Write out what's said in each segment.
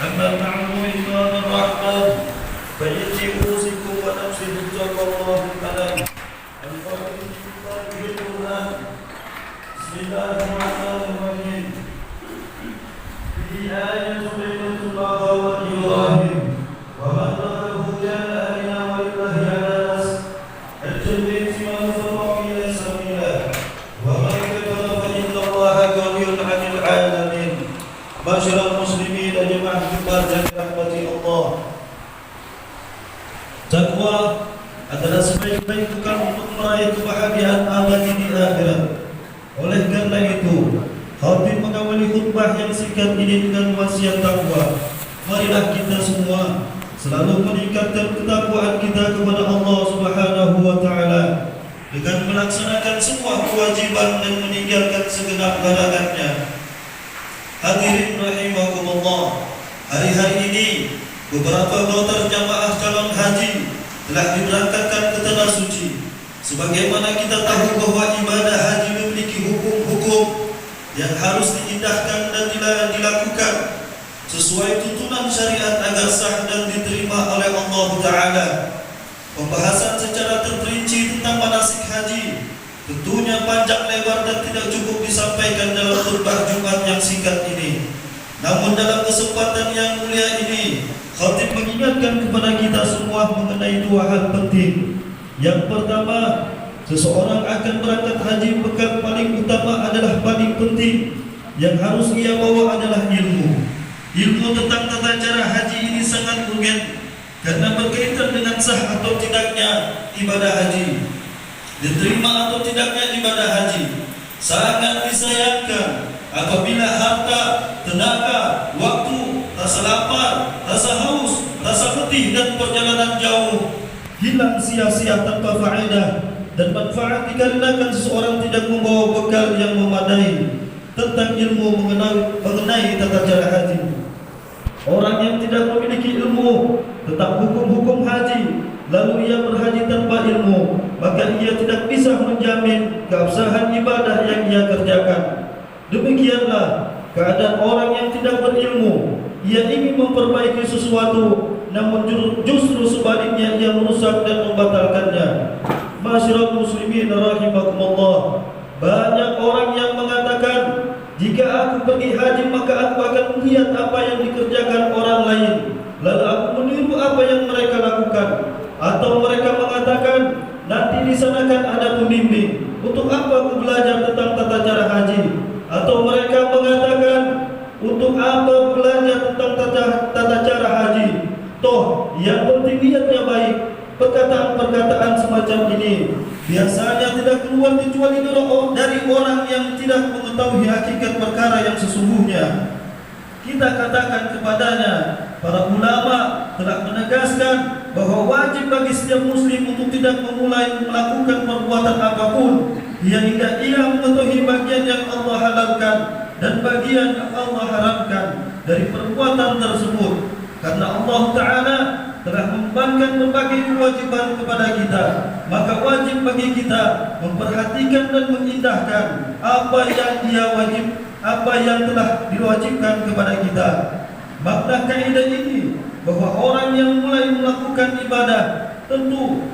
أما بعد عباد الرحمن فإني أوصيكم ونفسي بتقوى الله الكلام القائل في كتابه القرآن. بسم الله الرحمن الرحيم. في آية بينة الأخوة إبراهيم ومن دخله كان آمنا ولله على الناس الجنة من فرع إلى سبيله ومن كفر فإن الله غني عن العالمين. Masyarakat muslimin dan jemaah kita yang dirahmati Allah, takwa adalah sebaik-baik bekal untuk meraih kebahagiaan abadi di akhirat. Oleh karena itu, khatib mengawali khutbah yang singkat ini dengan wasiat takwa. Marilah kita semua selalu meningkatkan ketakwaan kita kepada Allah Subhanahu wa taala dengan melaksanakan semua kewajiban dan meninggalkan segenap larangannya. Hadirin rahimakumullah, hari-hari ini beberapa kloter jamaah calon haji telah diberangkatkan ke tanah suci. Sebagaimana kita tahu bahwa ibadah haji memiliki hukum-hukum yang harus diindahkan dan dilakukan sesuai tuntunan syariat agar sah dan diterima oleh Allah Ta'ala. Pembahasan secara terperinci tentang manasik haji tentunya panjang lebar dan tidak cukup disampaikan dalam khutbah Jumat yang singkat ini. Namun dalam kesempatan yang mulia ini, khatib mengingatkan kepada kita semua mengenai dua hal penting. Yang pertama, seseorang akan berangkat haji, bekal paling utama adalah paling penting yang harus ia bawa adalah ilmu. Ilmu tentang tata cara haji ini sangat urgen karena berkaitan dengan sah atau tidaknya ibadah haji, diterima atau tidaknya ibadah haji. Sangat disayangkan apabila harta, tenaga, waktu, rasa lapar, rasa haus, rasa letih dan perjalanan jauh hilang sia-sia tanpa faedah dan manfaat dikarenakan seseorang tidak membawa bekal yang memadai tentang ilmu mengenai tata cara haji. Orang yang tidak memiliki ilmu tentang hukum-hukum haji lalu ia berhaji tanpa ilmu, maka ia tidak bisa menjamin keabsahan ibadah yang ia kerjakan. Demikianlah keadaan orang yang tidak berilmu. Ia ingin memperbaiki sesuatu, namun justru sebaliknya ia merusak dan membatalkannya. Masyarakat muslimin rahimakumullah, banyak orang yang mengatakan, jika aku pergi haji maka aku akan melihat apa yang dikerjakan orang lain, lalu aku meniru apa yang mereka lakukan. Atau mereka mengatakan, nanti di sana kan ada pembimbing, untuk apa aku belajar tentang tata cara haji? Atau mereka mengatakan, untuk apa belajar tentang tata cara haji? Toh yang penting niatnya baik. Perkataan-perkataan semacam ini biasanya tidak keluar kecuali dari orang yang tidak mengetahui hakikat perkara yang sesungguhnya. Kita katakan kepadanya, para ulama telah menegaskan bahwa wajib bagi setiap muslim untuk tidak memulai melakukan perbuatan apapun hingga ia mengetahui bagian yang Allah halalkan dan bagian yang Allah haramkan dari perbuatan tersebut. Karena Allah Ta'ala telah membebankan berbagai kewajiban kepada kita, maka wajib bagi kita memperhatikan dan mengindahkan apa yang telah diwajibkan kepada kita. Makna kaidah ini bahwa orang yang mulai melakukan ibadah tentu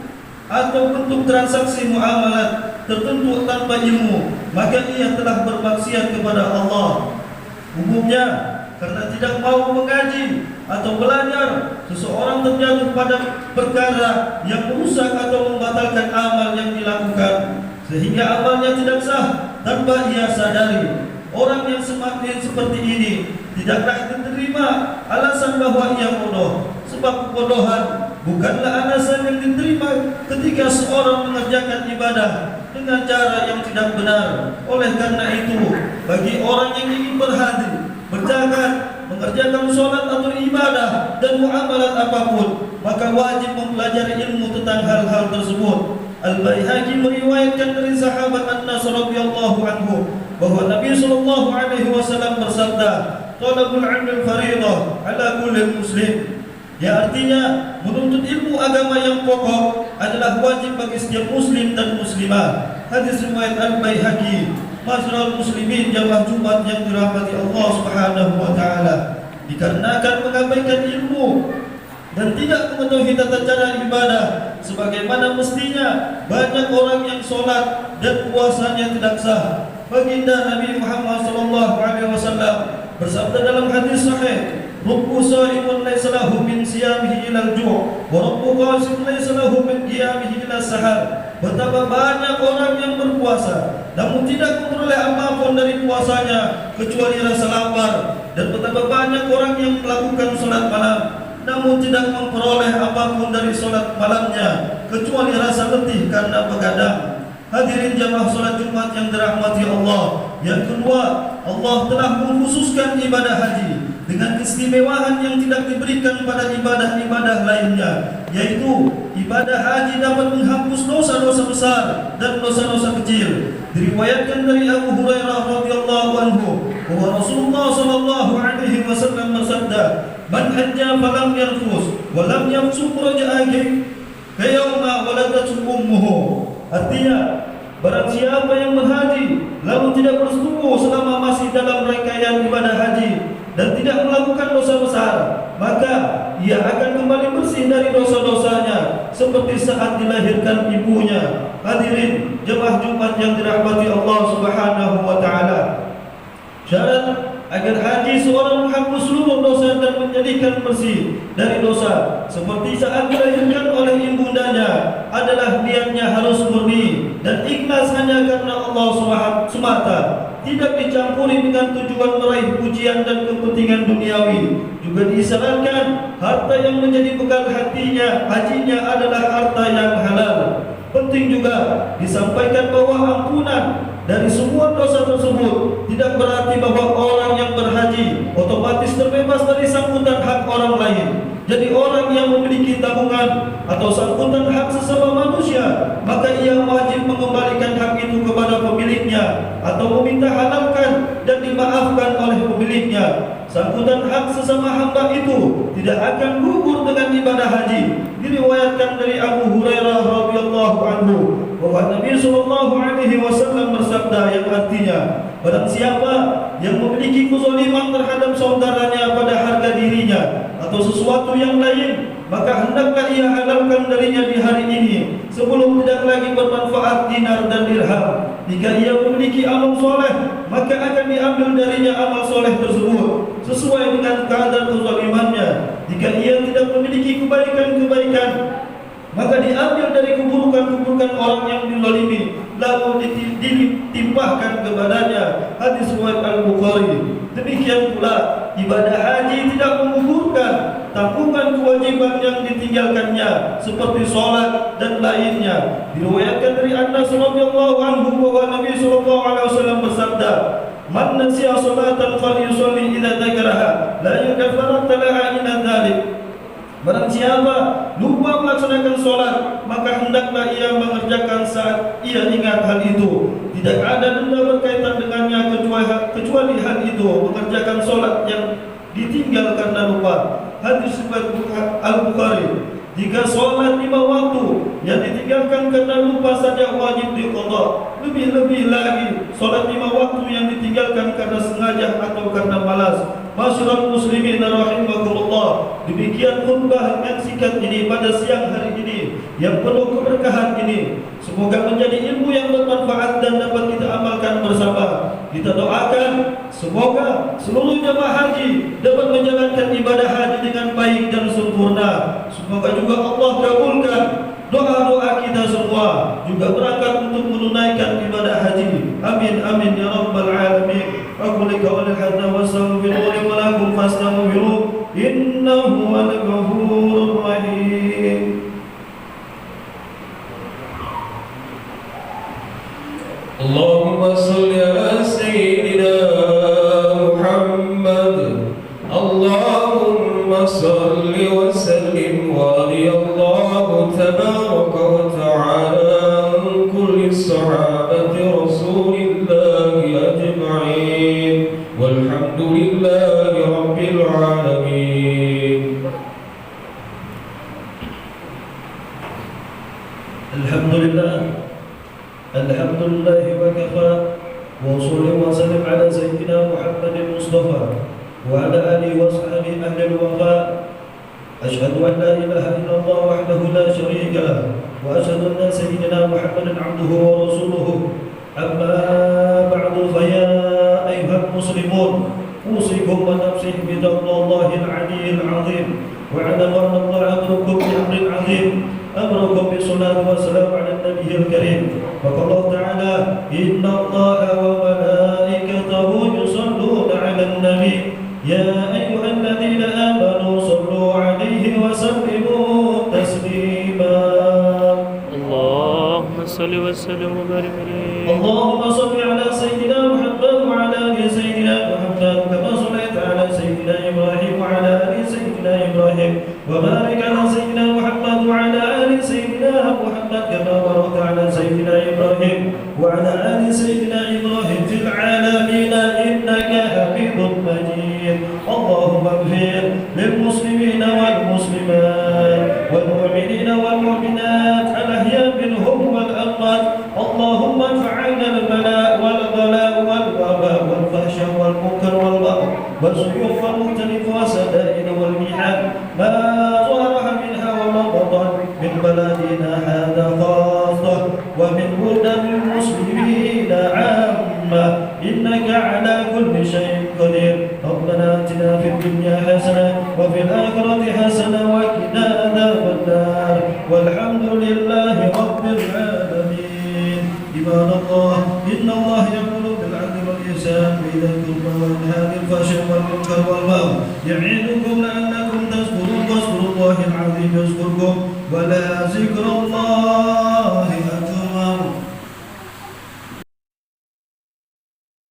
atau bentuk transaksi muamalat tertentu tanpa ilmu, maka ia telah bermaksiat kepada Allah. Umumnya karena tidak mau mengaji atau belajar, seseorang terjatuh pada perkara yang merusak atau membatalkan amal yang dilakukan, sehingga amalnya tidak sah tanpa ia sadari. Orang yang semakin seperti ini tidaklah diterima alasan bahwa ia bodoh, sebab kebodohan bukanlah alasan yang diterima ketika seorang mengerjakan ibadah dengan cara yang tidak benar. Oleh karena itu, bagi orang yang ingin berhaji, berzakat, mengerjakan sholat atau ibadah dan muamalat apapun, maka wajib mempelajari ilmu tentang hal-hal tersebut. Al-Baihaqi meriwayatkan dari sahabat Anas radhiyallahu anhu bahwa Nabi sallallahu alaihi wasallam bersabda, "Talabul 'ilmi fardhah 'ala kulli muslim." Ya, artinya menuntut ilmu agama yang pokok adalah wajib bagi setiap muslim dan muslimah. Hadis riwayat Al-Baihaqi. Masyarakat muslimin jamaah Jumat yang dirahmati Allah Subhanahu wa taala. dikarenakan mengabaikan ilmu dan tidak mengetahui tata cara ibadah sebagaimana mestinya. Banyak orang yang sholat dan puasanya tidak sah. Baginda Nabi Muhammad SAW bersabda dalam hadis sahih, "Rubbu sha'imun laysa lahu min siyamihi ilal ju', wa rubbu qasim laysa lahu min qiyamihi ilal sahar." Betapa banyak orang yang berpuasa namun tidak memperoleh apapun dari puasanya kecuali rasa lapar, dan betapa banyak orang yang melakukan sholat malam namun tidak memperoleh apapun dari sholat malamnya kecuali rasa letih karena begadang. Hadirin jamaah sholat Jumat yang dirahmati Allah. Yang kedua, Allah telah mengkhususkan ibadah haji dengan keistimewaan yang tidak diberikan pada ibadah-ibadah lainnya, yaitu ibadah haji dapat menghapus dosa-dosa besar dan dosa-dosa kecil. Diriwayatkan dari Abu Hurairah radhiyallahu anhu bahwa Rasulullah sallallahu alaihi wasallam bersabda, "Man hajja falam yarfus wa lam yafsuq raja'a kayawma waladatu ummuhu." Artinya, barang siapa yang berhaji lalu tidak bersetubuh selama masih dalam rangkaian ibadah haji dan tidak melakukan dosa besar, maka ia akan kembali bersih dari dosa-dosanya seperti saat dilahirkan ibunya. Hadirin jemaah Jumat yang dirahmati Allah Subhanahu wa taala, syarat agar haji seorang menghapus seluruh dosa dan menjadikan bersih dari dosa seperti saat dilahirkan oleh ibundanya adalah niatnya harus murni dan ikhlas hanya karena Allah semata, tidak dicampuri dengan tujuan meraih pujian dan kepentingan duniawi. Juga disarankan harta yang menjadi bekal hajinya adalah harta yang halal. Penting juga disampaikan bahwa ampunan dari semua dosa tersebut tidak berarti bahwa orang yang berhaji otomatis terbebas dari sangkutan hak orang lain. Jadi orang yang memiliki tabungan atau sangkutan hak sesama manusia, maka ia wajib mengembalikan hak itu kepada pemiliknya atau meminta halalkan dan dimaafkan oleh pemiliknya. Sangkutan hak sesama hamba itu tidak akan gugur dengan ibadah haji. Diriwayatkan dari Abu Hurairah radhiyallahu anhu bahwa Nabi sallallahu alaihi wasallam bersabda yang artinya, barang siapa yang memiliki kezaliman terhadap saudaranya pada harga dirinya atau sesuatu yang lain, maka hendaklah ia halalkan darinya di hari ini sebelum tidak lagi bermanfaat dinar dan dirham. Jika ia memiliki amal soleh, maka akan diambil darinya amal soleh tersebut sesuai dengan kadar kezalimannya. Jika ia tidak memiliki kebaikan-kebaikan, maka diambil dari keburukan-keburukan orang yang dizalimi lalu ditimpahkan kepadanya. Hadis riwayat Al-Bukhari. Demikian pula ibadah haji tidak menggugurkan tanggungan kewajiban yang ditinggalkannya seperti sholat dan lainnya. Diriwayatkan dari Anas radhiyallahu anhu bahwa Nabi sallallahu alaihi wasallam bersabda, "Man nasiya sholatan falyusalli idza dzakaraha la yukaffaru laha illa dzalik." Barang siapa lupa melaksanakan sholat, maka hendaklah ia mengerjakan saat ia ingat hal itu. Tidak ada denda berkaitan dengannya kecuali hal itu, mengerjakan sholat yang ditinggal karena lupa. Hadis riwayat Al-Bukhari. Jika sholat 5 waktu yang ditinggalkan karena lupa saja wajib diqadha, lebih-lebih lagi sholat 5 waktu yang ditinggalkan karena sengaja atau karena malas. Masyarakat muslimin rahimakumullah, demikian khutbah yang singkat ini pada siang hari ini yang penuh keberkahan ini. Semoga menjadi ilmu yang bermanfaat dan dapat kita amalkan bersama. Kita doakan semoga seluruh jemaah haji dapat menjalankan ibadah haji dengan baik dan sempurna. Semoga juga Allah kabulkan doa-doa kita semua, juga berangkat untuk menunaikan ibadah haji. Amin amin ya rabbal alamin. Aku qawli hadza wa astaghfiru li wa lakum fastaghfiru innahu huwal ghafurur rahim. Allahumma shalli ala sayyidina Muhammad. Allahumma shalli wa sallim wa radiyallahu tabaraka wa ta'ala an kulli sahabati rasulillahi ajma'in walhamdulillahi rabbil alamin. Alhamdulillah Alhamdulillah wa kafa wa salli wa sallim ala sayyidina Muhammadin Mustafa وعلى آله وصحبه أهل الوفاء. أشهد أن لا إله إلا الله وحده لا شريك له، وأشهد أن سيدنا محمدا عبده ورسوله. أما بعد، فيا أيها المسلمون، أوصيكم ونفسي بتقوى الله العلي العظيم، واعلموا أن الله أمركم بأمر عظيم، أمركم بالصلاة والسلام على النبي الكريم. وقال الله تعالى: إن الله وملائكته يصلون على النبي يا أيها الذين آمنوا صلوا عليه وسلموا تسليما. اللهم صل وسلم وبارك عليه. اللهم صل على سيدنا محمد وعلى آل سيدنا محمد كما صليت على سيدنا إبراهيم وعلى آل سيدنا إبراهيم، وبارك على سيدنا محمد وعلى آل سيدنا محمد كما باركت على سيدنا إبراهيم وعلى آل سيدنا إبراهيم في العالمين إنك حميد مجيد. اللهم اغفر للمسلمين والمسلمات والمؤمنين والمؤمنات الأحياء منهم والأموات. اللهم ادفع عنا البلاء والغلاء والوباء والفحشاء والمنكر والبغي والسيوف والمختلف والسدائر والمحن ما ظهر منها وما بطن من بلدنا هذا خاصة ومن بلدان المسلمين عامة، إنك على كل شيء قدير. ربنا آتنا في الدنيا حسنة وفي الآخرة حسنة وقنا عذاب النار، والحمد لله رب العالمين. عباد الله، إن الله يأمر بالعدل والإحسان وإيتاء ذي القربى وينهى عن الفحشاء والمنكر والبغي يعظكم لعلكم تذكرون. واذكروا الله العظيم يذكركم، ولذكر الله